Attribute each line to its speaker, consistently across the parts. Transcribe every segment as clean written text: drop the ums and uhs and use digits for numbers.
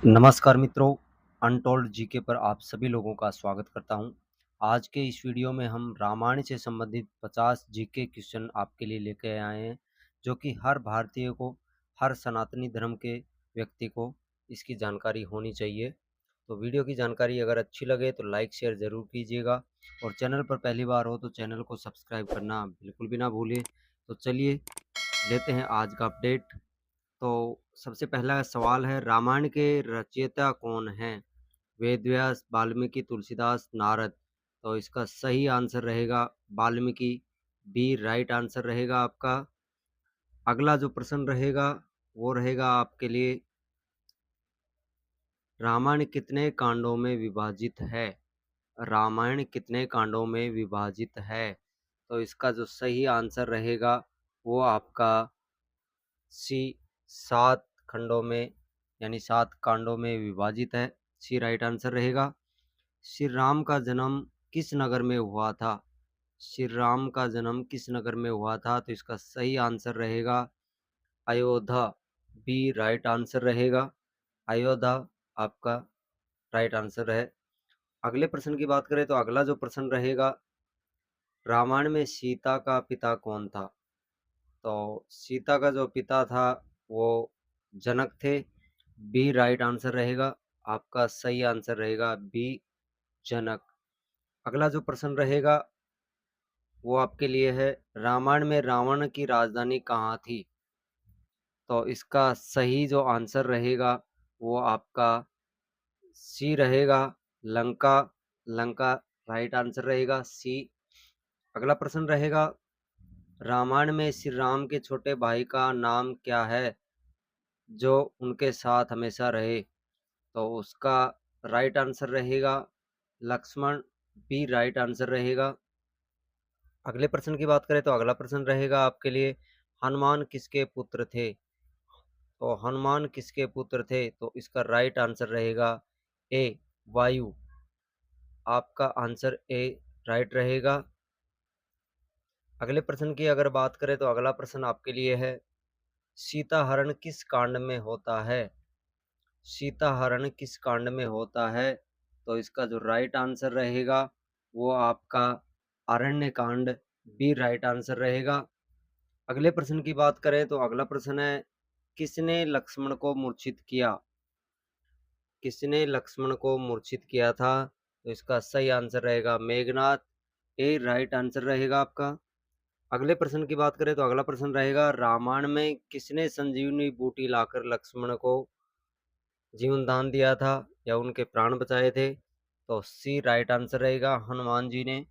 Speaker 1: नमस्कार मित्रों, untold GK पर आप सभी लोगों का स्वागत करता हूं। आज के इस वीडियो में हम रामायण से संबंधित 50 जीके क्वेश्चन आपके लिए लेकर आए हैं, जो कि हर भारतीय को, हर सनातनी धर्म के व्यक्ति को इसकी जानकारी होनी चाहिए। तो वीडियो की जानकारी अगर अच्छी लगे तो लाइक शेयर ज़रूर कीजिएगा, और चैनल पर पहली बार हो तो चैनल को सब्सक्राइब करना बिल्कुल भी ना भूलें। तो चलिए लेते हैं आज का अपडेट। तो सबसे पहला सवाल है, रामायण के रचयिता कौन हैं? वेद व्यास, वाल्मीकि, तुलसीदास, नारद। तो इसका सही आंसर रहेगा वाल्मीकि, बी राइट आंसर रहेगा आपका। अगला जो प्रश्न रहेगा वो रहेगा आपके लिए, रामायण कितने कांडों में विभाजित है? रामायण कितने कांडों में विभाजित है? तो इसका जो सही आंसर रहेगा वो आपका सी 7 खंडों में, यानी 7 कांडों में विभाजित है। सी राइट आंसर रहेगा। श्री राम का जन्म किस नगर में हुआ था? श्री राम का जन्म किस नगर में हुआ था? तो इसका सही आंसर रहेगा अयोध्या, बी राइट आंसर रहेगा। अयोध्या आपका राइट आंसर है। अगले प्रश्न की बात करें तो अगला जो प्रश्न रहेगा, रामायण में सीता का पिता कौन था? तो सीता का जो पिता था वो जनक थे, बी राइट आंसर रहेगा। आपका सही आंसर रहेगा बी जनक। अगला जो प्रश्न रहेगा वो आपके लिए है, रामायण में रावण की राजधानी कहाँ थी? तो इसका सही जो आंसर रहेगा वो आपका सी रहेगा, लंका। लंका राइट आंसर रहेगा, सी। अगला प्रश्न रहेगा, रामायण में श्री राम के छोटे भाई का नाम क्या है जो उनके साथ हमेशा रहे? तो उसका राइट आंसर रहेगा लक्ष्मण, बी राइट आंसर रहेगा। अगले प्रश्न की बात करें तो अगला प्रश्न रहेगा आपके लिए, हनुमान किसके पुत्र थे? तो हनुमान किसके पुत्र थे? तो इसका राइट आंसर रहेगा ए वायु। आपका आंसर ए राइट रहेगा। अगले प्रश्न की अगर बात करें तो अगला प्रश्न आपके लिए है, सीता हरण किस कांड में होता है? सीता हरण किस कांड में होता है? तो इसका जो राइट आंसर रहेगा वो आपका अरण्य कांड, बी राइट आंसर रहेगा। अगले प्रश्न की बात करें तो अगला प्रश्न है, किसने लक्ष्मण को मूर्छित किया? किसने लक्ष्मण को मूर्छित किया था? तो इसका सही आंसर रहेगा मेघनाथ, ए राइट आंसर रहेगा आपका। अगले प्रश्न की बात करें तो अगला प्रश्न रहेगा, रामायण में किसने संजीवनी बूटी लाकर लक्ष्मण को जीवन दान दिया था या उनके प्राण बचाए थे? तो सी राइट आंसर रहेगा, हनुमान जी ने।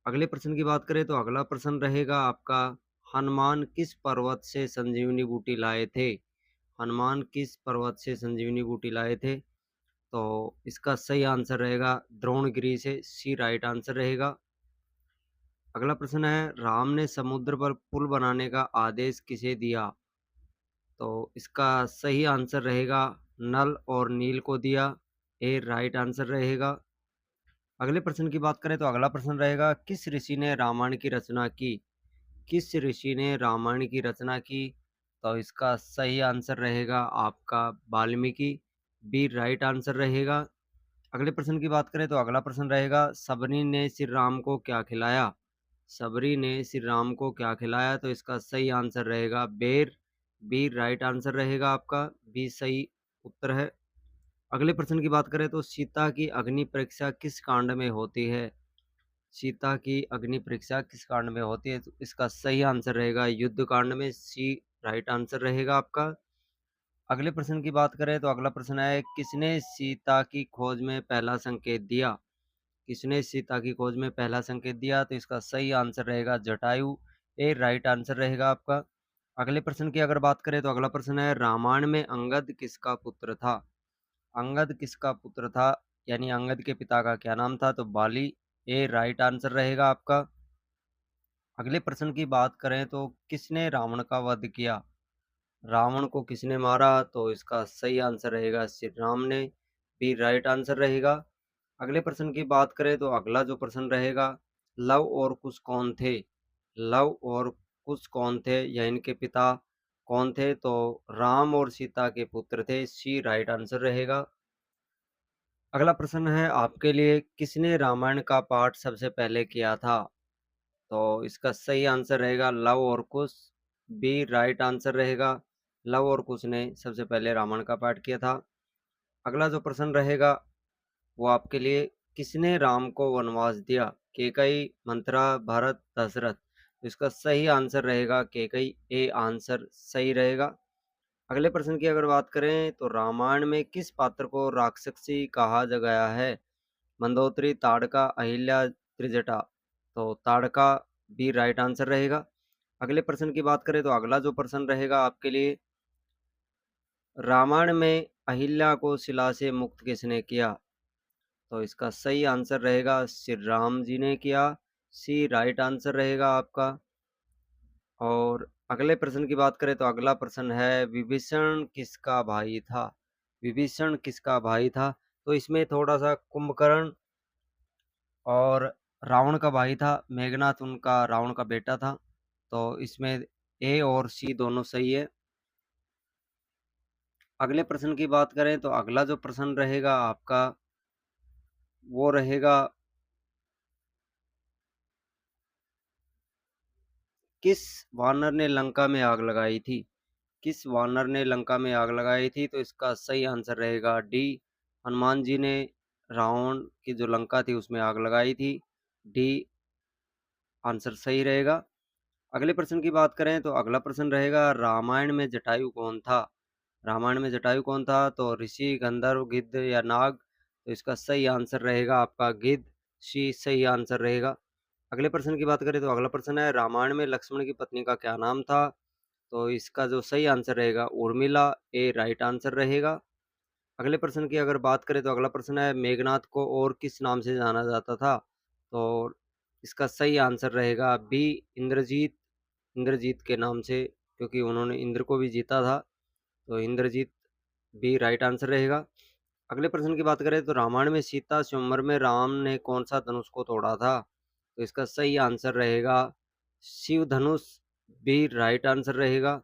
Speaker 1: अगले प्रश्न की बात करें तो अगला प्रश्न रहेगा आपका, हनुमान किस पर्वत से संजीवनी बूटी लाए थे? हनुमान किस पर्वत से संजीवनी बूटी लाए थे? तो इसका सही आंसर रहेगा द्रोणगिरी से, सी राइट आंसर रहेगा। अगला प्रश्न है, राम ने समुद्र पर पुल बनाने का आदेश किसे दिया? तो इसका सही आंसर रहेगा नल और नील को दिया, ए राइट आंसर रहेगा। अगले प्रश्न की बात करें तो अगला प्रश्न रहेगा, किस ऋषि ने रामायण की रचना की? किस ऋषि ने रामायण की रचना की? तो इसका सही आंसर रहेगा आपका वाल्मीकि, बी राइट आंसर रहेगा। अगले प्रश्न की बात करें तो अगला प्रश्न रहेगा, सबरी ने श्री राम को क्या खिलाया? सबरी ने श्री राम को क्या खिलाया? तो इसका सही आंसर रहेगा बेर, बी राइट आंसर रहेगा आपका, बी सही उत्तर है। अगले प्रश्न की बात करें तो सीता की अग्नि परीक्षा किस कांड में होती है? सीता की अग्नि परीक्षा किस कांड में होती है? तो इसका सही आंसर रहेगा युद्ध कांड में, सी राइट आंसर रहेगा आपका। अगले प्रश्न की बात करें तो अगला प्रश्न है, किसने सीता की खोज में पहला संकेत दिया? किसने सीता की खोज में पहला संकेत दिया? तो इसका सही आंसर रहेगा जटायु, ए राइट आंसर रहेगा आपका। अगले प्रश्न की अगर बात करें तो अगला प्रश्न है, रामायण में अंगद किसका पुत्र था? अंगद किसका पुत्र था, यानी अंगद के पिता का क्या नाम था? तो बाली, ए राइट आंसर रहेगा आपका। अगले प्रश्न की बात करें तो किसने रावण का वध किया? रावण को किसने मारा? तो इसका सही आंसर रहेगा श्री राम ने, बी राइट आंसर रहेगा। अगले प्रश्न की बात करें तो अगला जो प्रश्न रहेगा, लव और कुश कौन थे? लव और कुश कौन थे, या इनके पिता कौन थे? तो राम और सीता के पुत्र थे। सी राइट आंसर रहेगा। अगला प्रश्न है आपके लिए, किसने रामायण का पाठ सबसे पहले किया था? तो इसका सही आंसर रहेगा लव और कुश। बी राइट आंसर रहेगा। लव और कुश ने सबसे पहले रामायण का पाठ किया था। अगला जो प्रश्न रहेगा वो आपके लिए, किसने राम को वनवास दिया? केकई, मंत्रा, भरत, दशरथ। तो इसका सही आंसर रहेगा केकई। ए आंसर सही रहेगा। अगले प्रश्न की अगर बात करें तो रामायण में किस पात्र को राक्षसी कहा गया है? मंदोदरी, ताड़का, अहिल्या, त्रिजटा। तो ताड़का बी राइट आंसर रहेगा। अगले प्रश्न की बात करें तो अगला जो प्रश्न रहेगा आपके लिए, रामायण में अहिल्या को शिला से मुक्त किसने किया? तो इसका सही आंसर रहेगा श्री राम जी ने किया। सी राइट आंसर रहेगा आपका। और अगले प्रश्न की बात करें तो अगला प्रश्न है, विभीषण किसका भाई था? विभीषण किसका भाई था? तो इसमें थोड़ा सा कुंभकर्ण और रावण का भाई था। मेघनाथ उनका रावण का बेटा था। तो इसमें ए और सी दोनों सही है। अगले प्रश्न की बात करें तो अगला जो प्रश्न रहेगा आपका वो रहेगा, किस वानर ने लंका में आग लगाई थी? किस वानर ने लंका में आग लगाई थी? तो इसका सही आंसर रहेगा डी, हनुमान जी ने रावण की जो लंका थी उसमें आग लगाई थी। डी आंसर सही रहेगा। अगले प्रश्न की बात करें तो अगला प्रश्न रहेगा, रामायण में जटायु कौन था? रामायण में जटायु कौन था? तो ऋषि, गंधर्व, गिद्ध या नाग। तो इसका सही आंसर रहेगा आपका गिद्ध। सी सही आंसर रहेगा। अगले प्रश्न की बात करें तो अगला प्रश्न है, रामायण में लक्ष्मण की पत्नी का क्या नाम था? तो इसका जो सही आंसर रहेगा उर्मिला। ए राइट आंसर रहेगा। अगले प्रश्न की अगर बात करें तो अगला प्रश्न है, मेघनाथ को और किस नाम से जाना जाता था? तो इसका सही आंसर रहेगा बी, इंद्रजीत। इंद्रजीत के नाम से, क्योंकि उन्होंने इंद्र को भी जीता था। तो इंद्रजीत बी राइट आंसर रहेगा। अगले प्रश्न की बात करें तो रामायण में सीता स्वयंवर में राम ने कौन सा धनुष को तोड़ा था? तो इसका सही आंसर रहेगा शिव धनुष। बी राइट आंसर रहेगा।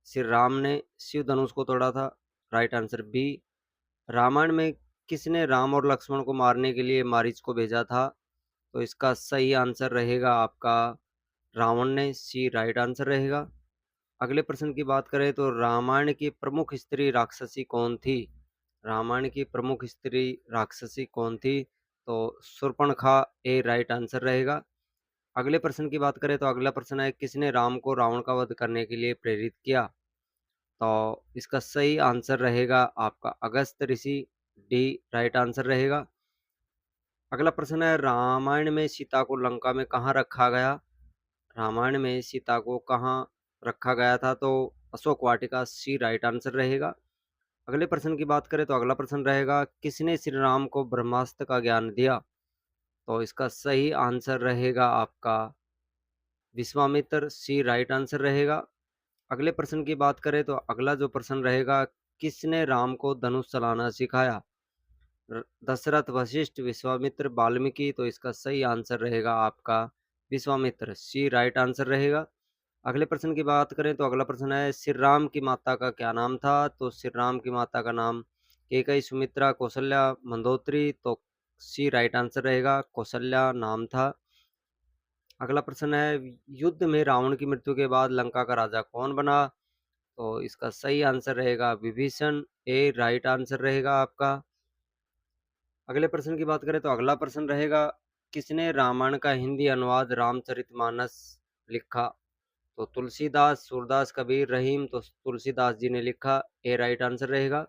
Speaker 1: श्री राम ने शिव धनुष को तोड़ा था। Right answer B. रामायण में किसने राम और लक्ष्मण को मारने के लिए मारीच को भेजा था? तो इसका सही आंसर रहेगा आपका रावण ने। सी राइट आंसर रहेगा। अगले प्रश्न की बात करें तो रामायण की प्रमुख स्त्री राक्षसी कौन थी? रामायण की प्रमुख स्त्री राक्षसी कौन थी? तो शूर्पणखा। ए राइट आंसर रहेगा। अगले प्रश्न की बात करें तो अगला प्रश्न है, किसने राम को रावण का वध करने के लिए प्रेरित किया? तो इसका सही आंसर रहेगा आपका अगस्त ऋषि। डी राइट आंसर रहेगा। अगला प्रश्न है, रामायण में सीता को लंका में कहाँ रखा गया? रामायण में सीता को कहाँ रखा गया था? तो अशोक वाटिका। सी राइट आंसर रहेगा। अगले प्रश्न की बात करें तो अगला प्रश्न रहेगा, किसने श्री राम को ब्रह्मास्त्र का ज्ञान दिया? तो इसका सही आंसर रहेगा आपका विश्वामित्र। सी राइट आंसर रहेगा। अगले प्रश्न की बात करें तो अगला जो प्रश्न रहेगा, किसने राम को धनुष चलाना सिखाया? दशरथ, वशिष्ठ, विश्वामित्र, वाल्मीकि। तो इसका सही आंसर रहेगा आपका विश्वामित्र। सी राइट आंसर रहेगा। अगले प्रश्न की बात करें तो अगला प्रश्न है, श्री राम की माता का क्या नाम था? तो श्री राम की माता का नाम केकई, सुमित्रा, कौशल्या, मंदोदरी। तो सी राइट आंसर रहेगा कौशल्या नाम था। अगला प्रश्न है, युद्ध में रावण की मृत्यु के बाद लंका का राजा कौन बना? तो इसका सही आंसर रहेगा विभीषण। ए राइट आंसर रहेगा आपका। अगले प्रश्न की बात करें तो अगला प्रश्न रहेगा, किसने रामायण का हिंदी अनुवाद रामचरितमानस लिखा? तो तुलसीदास, सूरदास, कबीर, रहीम। तो तुलसीदास जी ने लिखा। ए राइट आंसर रहेगा।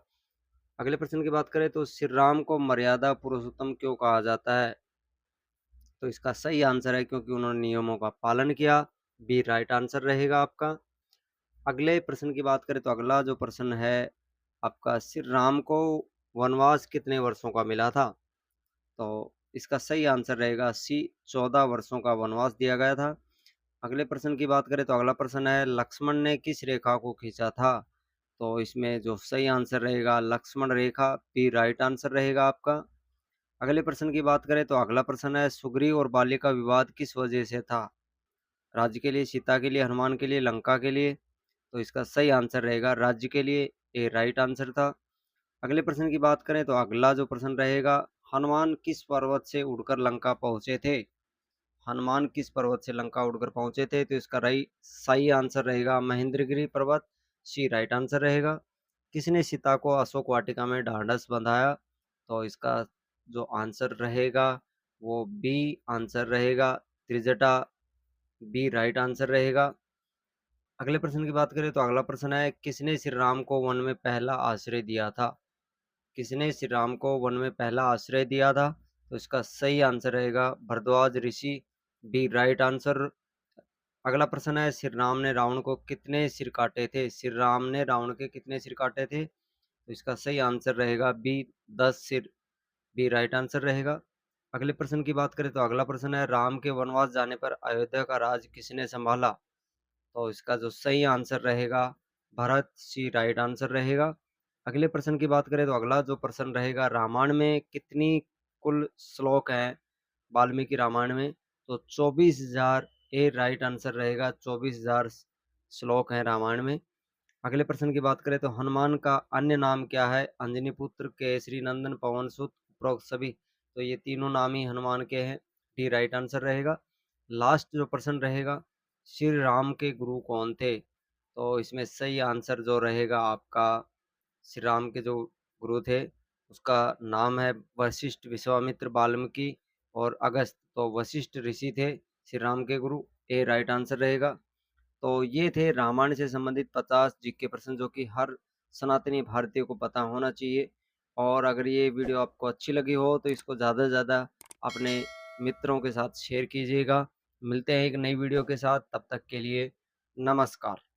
Speaker 1: अगले प्रश्न की बात करें तो श्री राम को मर्यादा पुरुषोत्तम क्यों कहा जाता है? तो इसका सही आंसर है क्योंकि उन्होंने नियमों का पालन किया। बी राइट आंसर रहेगा आपका। अगले प्रश्न की बात करें तो अगला जो प्रश्न है आपका, श्री राम को वनवास कितने वर्षों का मिला था? तो इसका सही आंसर रहेगा सी, 14 वर्षों का वनवास दिया गया था। अगले प्रश्न की बात करें तो अगला प्रश्न है, लक्ष्मण ने किस रेखा को खींचा था? तो इसमें जो सही आंसर रहेगा लक्ष्मण रेखा। बी राइट आंसर रहेगा आपका। अगले प्रश्न की बात करें तो अगला प्रश्न है, सुग्रीव और बाली का विवाद किस वजह से था? राज्य के लिए, सीता के लिए, हनुमान के लिए, लंका के लिए। तो इसका सही आंसर रहेगा राज्य के लिए ए राइट आंसर था। अगले प्रश्न की बात करें तो अगला जो प्रश्न रहेगा, हनुमान किस पर्वत से उड़कर लंका पहुंचे थे? हनुमान किस पर्वत से लंका उड़कर पहुंचे थे? तो इसका सही आंसर रहेगा महेंद्रगिरी पर्वत, सी राइट आंसर रहेगा। किसने सीता को अशोक वाटिका में ढांढस बंधाया? तो इसका जो आंसर रहेगा वो बी आंसर रहेगा, त्रिजटा, बी राइट आंसर रहेगा। अगले प्रश्न की बात करें तो अगला प्रश्न है, किसने श्री राम को वन में पहला आश्रय दिया था? किसने श्री राम को वन में पहला आश्रय दिया था? तो इसका सही आंसर रहेगा भरद्वाज ऋषि, बी राइट आंसर। अगला प्रश्न है, श्री राम ने रावण को कितने सिर काटे थे? श्री राम ने रावण के कितने सिर काटे थे? तो इसका सही आंसर रहेगा बी 10 सिर, बी राइट आंसर रहेगा। अगले प्रश्न की बात करें तो अगला प्रश्न है, राम के वनवास जाने पर अयोध्या का राज किसने संभाला? तो इसका जो सही आंसर रहेगा भरत, सी राइट आंसर रहेगा। अगले प्रश्न की बात करें तो अगला जो प्रश्न रहेगा, रामायण में कितनी कुल श्लोक हैं वाल्मीकि रामायण में? तो 24,000 ए राइट आंसर रहेगा, 24,000 श्लोक हैं रामायण में। अगले प्रश्न की बात करें तो हनुमान का अन्य नाम क्या है? अंजनी पुत्र, केसरी नंदन, पवन सुत, उपरोक्त सभी। तो ये तीनों नाम ही हनुमान के हैं, डी राइट आंसर रहेगा। लास्ट जो प्रश्न रहेगा, श्री राम के गुरु कौन थे? तो इसमें सही आंसर जो रहेगा आपका, श्री राम के जो गुरु थे उसका नाम है वशिष्ठ, विश्वामित्र, वाल्मीकि और अगस्त। तो वशिष्ठ ऋषि थे श्री राम के गुरु, ए राइट आंसर रहेगा। तो ये थे रामायण से संबंधित 50 जीके प्रश्न जो कि हर सनातनी भारतीय को पता होना चाहिए। और अगर ये वीडियो आपको अच्छी लगी हो तो इसको ज़्यादा से ज़्यादा अपने मित्रों के साथ शेयर कीजिएगा। मिलते हैं एक नई वीडियो के साथ, तब तक के लिए नमस्कार।